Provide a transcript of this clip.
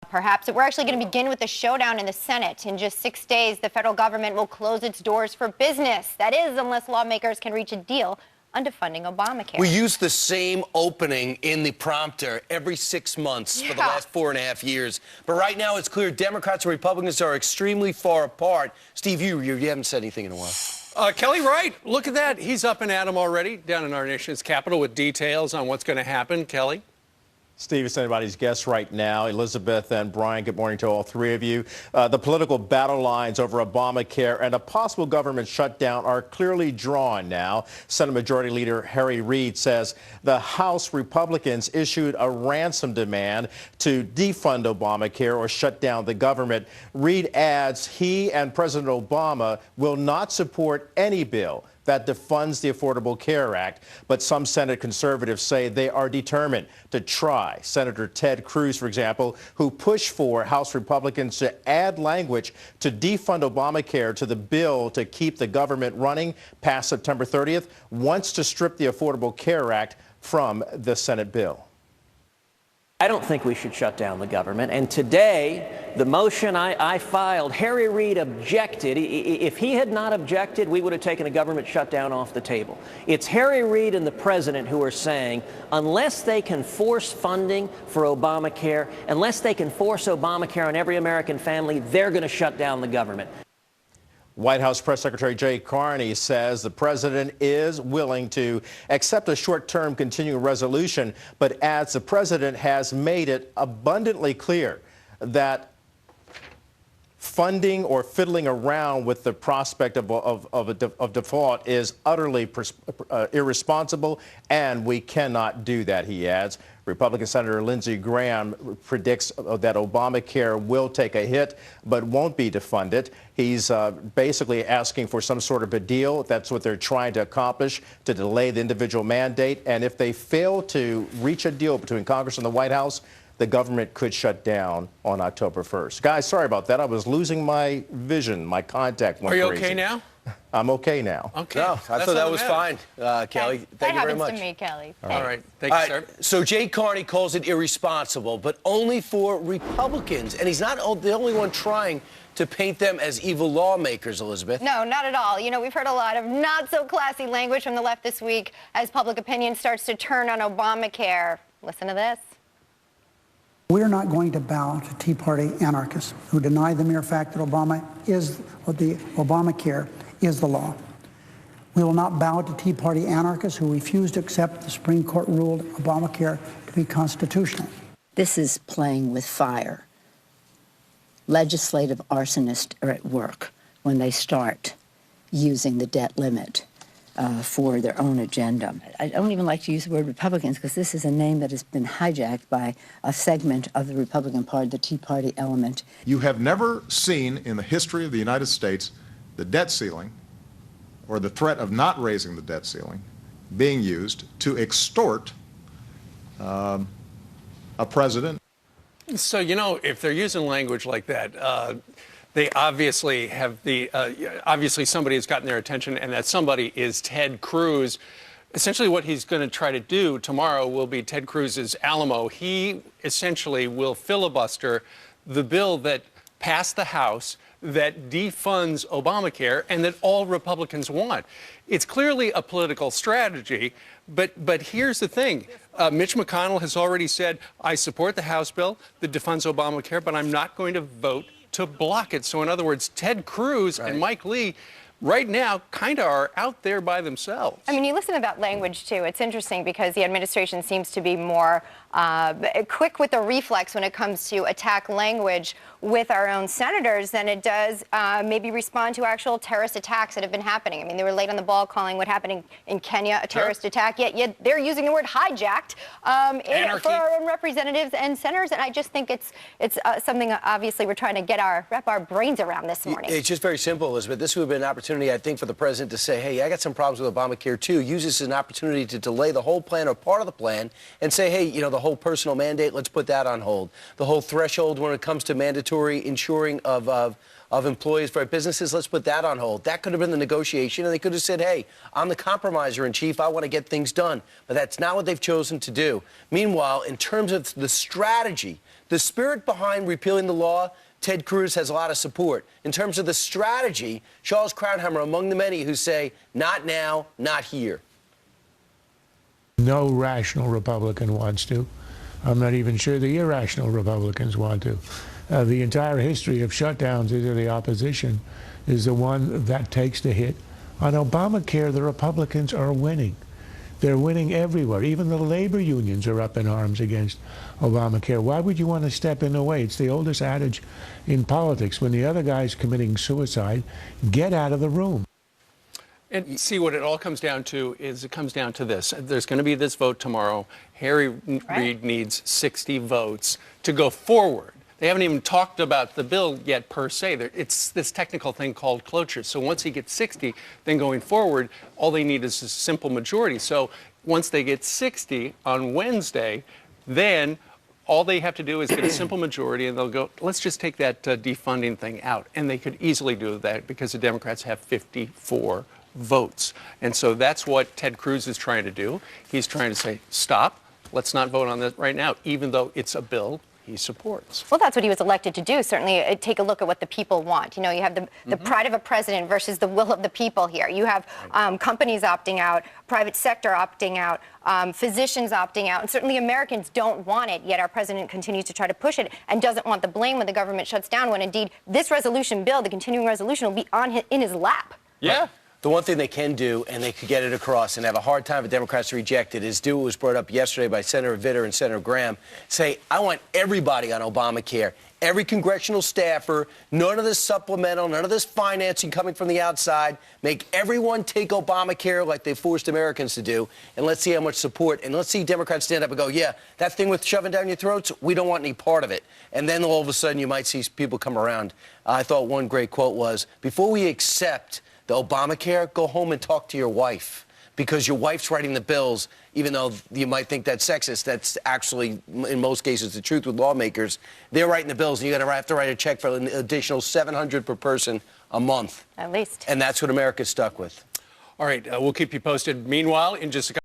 perhaps. We're actually going to begin with the showdown in the Senate. In just 6 days, the federal government will close its doors for business. That is, unless lawmakers can reach a deal on defunding Obamacare. We use the same opening in the prompter every 6 months for the last 4.5 years. But right now, it's clear Democrats and Republicans are extremely far apart. Steve, you haven't said anything in a while. Kelly Wright, look at that. He's up and at 'em already down in our nation's capital with details on what's going to happen. Kelly? Steve is anybody's guest right now. Elizabeth and Brian, good morning to all three of you. The political battle lines over Obamacare and a possible government shutdown are clearly drawn now. Senate Majority Leader Harry Reid says the House Republicans issued a ransom demand to defund Obamacare or shut down the government. Reid adds he and President Obama will not support any bill that defunds the Affordable Care Act, but some Senate conservatives say they are determined to try. Senator Ted Cruz, for example, who pushed for House Republicans to add language to defund Obamacare to the bill to keep the government running past September 30th, wants to strip the Affordable Care Act from the Senate bill. I don't think we should shut down the government. And today, the motion I filed, Harry Reid objected. If he had not objected, we would have taken a government shutdown off the table. It's Harry Reid and the president who are saying, unless they can force funding for Obamacare, unless they can force Obamacare on every American family, they're going to shut down the government. White House Press Secretary Jay Carney says the president is willing to accept a short-term continuing resolution, but adds the president has made it abundantly clear that funding or fiddling around with the prospect of default is utterly irresponsible, and we cannot do that, he adds. Republican Senator Lindsey Graham predicts that Obamacare will take a hit but won't be defunded. He's basically asking for some sort of a deal. That's what they're trying to accomplish, to delay the individual mandate. And if they fail to reach a deal between Congress and the White House, the government could shut down on October 1st. Guys, sorry about that. I was losing my vision. My contact went crazy. Are you okay now? I'm okay now. Okay. No, I thought that was fine, Kelly. Thank you very much. That happens to me, Kelly. All right. Thank you, sir. So Jay Carney calls it irresponsible, but only for Republicans. And he's not the only one trying to paint them as evil lawmakers, Elizabeth. No, not at all. You know, we've heard a lot of not so classy language from the left this week as public opinion starts to turn on Obamacare. Listen to this. We're not going to bow to Tea Party anarchists who deny the mere fact that Obamacare is the law. We will not bow to Tea Party anarchists who refuse to accept the Supreme Court ruled Obamacare to be constitutional. This is playing with fire. Legislative arsonists are at work when they start using the debt limit for their own agenda. I don't even like to use the word Republicans because this is a name that has been hijacked by a segment of the Republican Party, the Tea Party element. You have never seen in the history of the United States the debt ceiling or the threat of not raising the debt ceiling being used to extort a president. So, you know, if they're using language like that, they obviously have obviously somebody has gotten their attention, and that somebody is Ted Cruz. Essentially what he's going to try to do tomorrow will be Ted Cruz's Alamo. He essentially will filibuster the bill that passed the House that defunds Obamacare and that all Republicans want. It's clearly a political strategy, but here's the thing. Mitch McConnell has already said, I support the House bill that defunds Obamacare, but I'm not going to vote to block it. So in other words, Ted Cruz and Mike Lee right now kind of are out there by themselves. I mean, you listen to that language, too. It's interesting because the administration seems to be more quick with the reflex when it comes to attack language with our own senators than it does maybe respond to actual terrorist attacks that have been happening. I mean, they were late on the ball calling what happened in Kenya a terrorist attack, yet they're using the word hijacked for our own representatives and senators. And I just think it's something obviously we're trying to wrap our brains around this morning. It's just very simple, Elizabeth. This would have been an opportunity, I think, for the president to say, hey, I got some problems with Obamacare, too. Use this as an opportunity to delay the whole plan or part of the plan and say, hey, you know, the the whole personal mandate, let's put that on hold. The whole threshold when it comes to mandatory insuring of employees for businesses, let's put that on hold. That could have been the negotiation, and they could have said, hey, I'm the compromiser in chief. I want to get things done. But that's not what they've chosen to do. Meanwhile, in terms of the strategy, the spirit behind repealing the law, Ted Cruz has a lot of support. In terms of the strategy, Charles Krauthammer among the many who say, not now, not here. No rational Republican wants to. I'm not even sure the irrational Republicans want to. The entire history of shutdowns into the opposition is the one that takes the hit. On Obamacare, the Republicans are winning. They're winning everywhere. Even the labor unions are up in arms against Obamacare. Why would you want to step in the way? It's the oldest adage in politics. When the other guy's committing suicide, get out of the room. And see, what it all comes down to is it comes down to this. There's going to be this vote tomorrow. Harry Reid needs 60 votes to go forward. They haven't even talked about the bill yet, per se. It's this technical thing called cloture. So once he gets 60, then going forward, all they need is a simple majority. So once they get 60 on Wednesday, then all they have to do is get a simple majority, and they'll go, let's just take that defunding thing out. And they could easily do that because the Democrats have 54 votes. And so that's what Ted Cruz is trying to do. He's trying to say, stop, let's not vote on this right now, even though it's a bill he supports. Well, that's what he was elected to do. Certainly, take a look at what the people want. You know, you have the pride of a president versus the will of the people here. You have companies opting out, private sector opting out, physicians opting out, and certainly Americans don't want it, yet our president continues to try to push it and doesn't want the blame when the government shuts down, when indeed this resolution bill, the continuing resolution, will be in his lap. Yeah. The one thing they can do, and they could get it across and have a hard time for Democrats to reject it, is do what was brought up yesterday by Senator Vitter and Senator Graham. Say, I want everybody on Obamacare, every congressional staffer, none of this supplemental, none of this financing coming from the outside. Make everyone take Obamacare like they forced Americans to do, and let's see how much support. And let's see Democrats stand up and go, yeah, that thing with shoving down your throats, we don't want any part of it. And then all of a sudden you might see people come around. I thought one great quote was, before we accept the Obamacare, go home and talk to your wife, because your wife's writing the bills, even though you might think that's sexist. That's actually, in most cases, the truth with lawmakers. They're writing the bills, and you're going to have to write a check for an additional $700 per person a month. At least. And that's what America's stuck with. All right, we'll keep you posted. Meanwhile, in just a couple